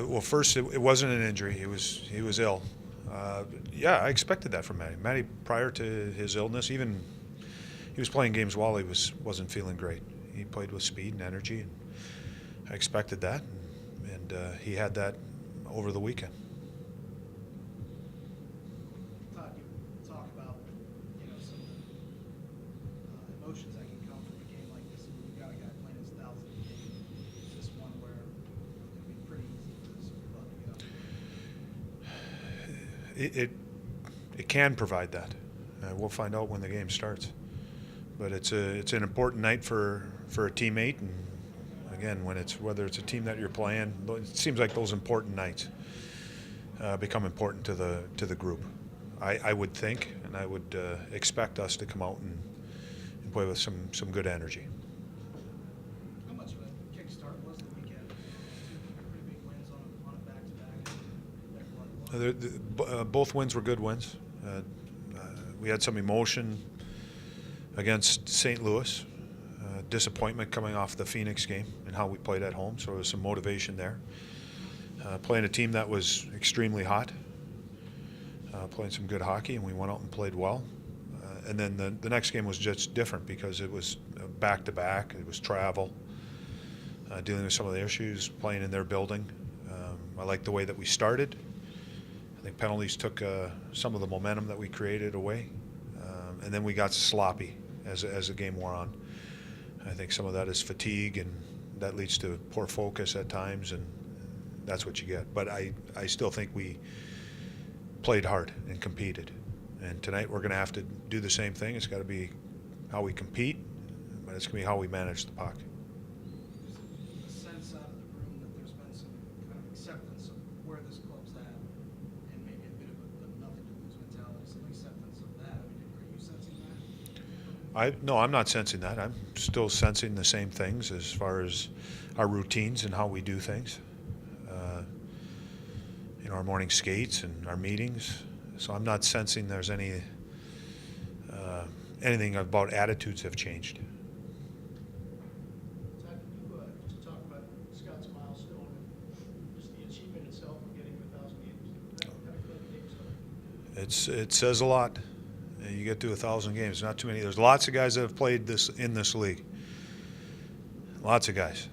Well, first, it wasn't an injury. He was ill. Yeah, I expected that from Matty. Matty, prior to his illness, even he was playing games while he wasn't feeling great. He played with speed and energy, and I expected that, and he had that over the weekend. Todd, you talk about some of the emotions that can come from a game like this. You got a guy playing his 1,000th game. Is this one where it'll be pretty easy for this club to get up? It can provide that. We'll find out when the game starts. But it's an important night for a teammate, and again, whether it's a team that you're playing, it seems like those important nights become important to the group. I would think, and I would expect us to come out and play with some good energy. How much of a kickstart was the weekend? Two pretty big wins on a back-to-back. Both wins were good wins. We had some emotion against St. Louis, disappointment coming off the Phoenix game and how we played at home, so there was some motivation there. Playing a team that was extremely hot, playing some good hockey, and we went out and played well. And then the next game was just different because it was back-to-back, it was travel, dealing with some of the issues, playing in their building. I like the way that we started. I think penalties took some of the momentum that we created away, and then we got sloppy as the game wore on. I think some of that is fatigue, and that leads to poor focus at times, and that's what you get. But I still think we played hard and competed. And tonight we're going to have to do the same thing. It's got to be how we compete, but it's going to be how we manage the puck. A sense out of the room that there's been some kind of acceptance of where this club's at, and maybe a bit of a nothing to lose mentality, some acceptance of that. I mean, are you sensing that? No, I'm not sensing that. I'm still sensing the same things as far as our routines and how we do things. Our morning skates and our meetings. So I'm not sensing there's anything about attitudes have changed. Todd, can you just talk about Scott's milestone and just the achievement itself of getting to 1,000 games? What kind of club games are? It says a lot. You get to 1,000 games. Not too many. There's lots of guys that have played in this league. Lots of guys,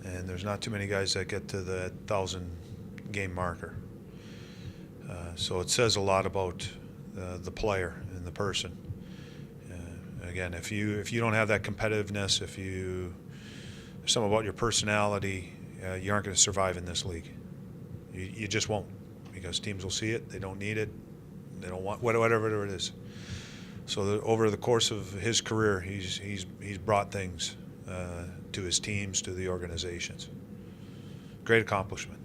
and there's not too many guys that get to the 1,000 game marker. So it says a lot about the player and the person. Again, if you don't have that competitiveness, if there's something about your personality, you aren't going to survive in this league. You just won't, because teams will see it. They don't need it. They don't want whatever it is. So over the course of his career, he's brought things to his teams, to the organizations. Great accomplishment.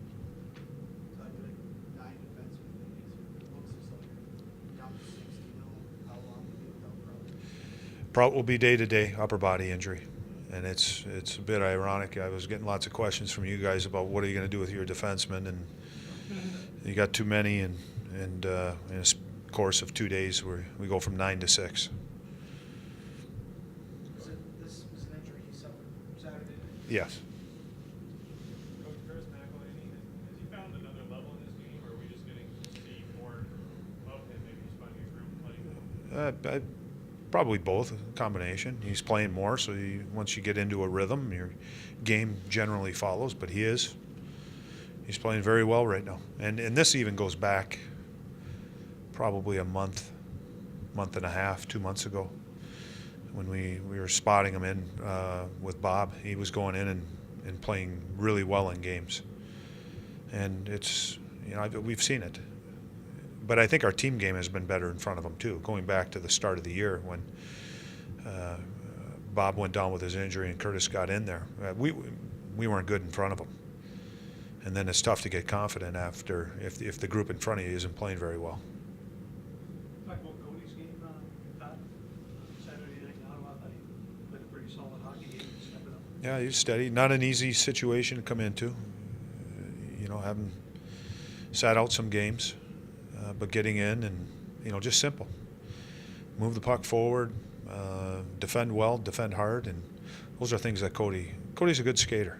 Will be day-to-day upper body injury, and it's a bit ironic. I was getting lots of questions from you guys about what are you going to do with your defensemen, and you got too many, and in a course of 2 days we go from 9 to 6. This was an injury he suffered Saturday night? Yes. Coach Chris McElhaney, has he found another level in his game, or are we just getting to see more of him? Maybe he's finding his groove playing more? Probably both, a combination. He's playing more, so once you get into a rhythm, your game generally follows, but he's playing very well right now. And this even goes back probably a month and a half, 2 months ago, when we were spotting him in with Bob. He was going in and playing really well in games. And it's, we've seen it. But I think our team game has been better in front of him too. Going back to the start of the year when Bob went down with his injury and Curtis got in there, we weren't good in front of him. And then it's tough to get confident after if the group in front of you isn't playing very well. Talk about Cody's game, Todd. Saturday night. I thought he played a pretty solid hockey game. Stepping up. Yeah, he's steady. Not an easy situation to come into. Having sat out some games. But getting in and, just simple. Move the puck forward, defend well, defend hard, and those are things that Cody's a good skater.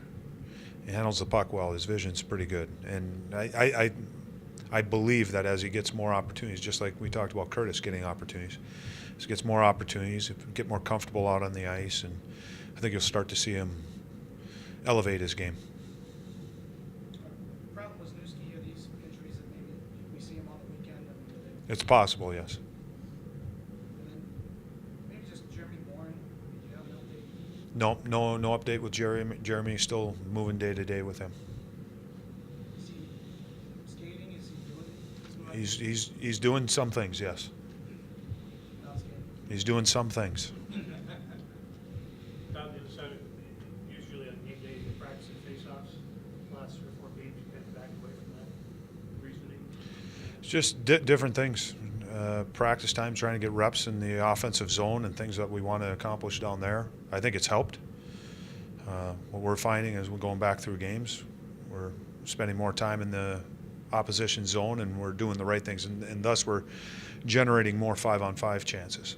He handles the puck well. His vision's pretty good, and I believe that as he gets more opportunities, just like we talked about Curtis getting opportunities, as he gets more opportunities, get more comfortable out on the ice, and I think you'll start to see him elevate his game. Problem was Newski, are these injuries that maybe we see him on the weekend? It's possible, yes. And then maybe just Jeremy Morin, did you have an update? No update with Jeremy. Jeremy's still moving day to day with him. Is he skating? Is he doing as much? He's doing some things, yes. Not skating. He's doing some things. Todd, you decided usually on game day you practice and face-offs. Last 3 or 4 games you kind of backed away from that reasoning. It's just different things. Practice time, trying to get reps in the offensive zone and things that we want to accomplish down there. I think it's helped. What we're finding is we're going back through games. We're spending more time in the opposition zone, and we're doing the right things, and thus we're generating more 5-on-5 chances.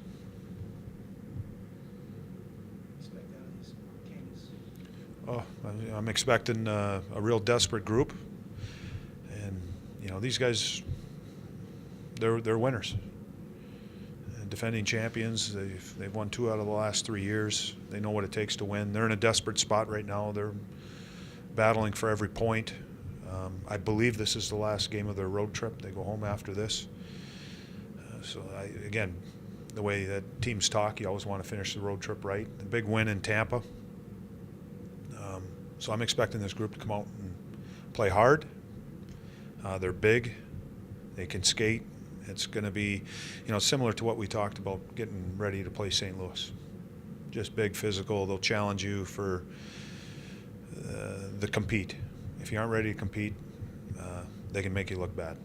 Expect out of these Kings. Oh, I'm expecting a real desperate group, and these guys, they're winners. And defending champions. They've won 2 out of the last 3 years. They know what it takes to win. They're in a desperate spot right now. They're battling for every point. I believe this is the last game of their road trip. They go home after this. Again, the way that teams talk, you always want to finish the road trip right. The big win in Tampa. So I'm expecting this group to come out and play hard. They're big. They can skate. It's going to be, similar to what we talked about getting ready to play St. Louis. Just big, physical. They'll challenge you for the compete. If you aren't ready to compete, they can make you look bad.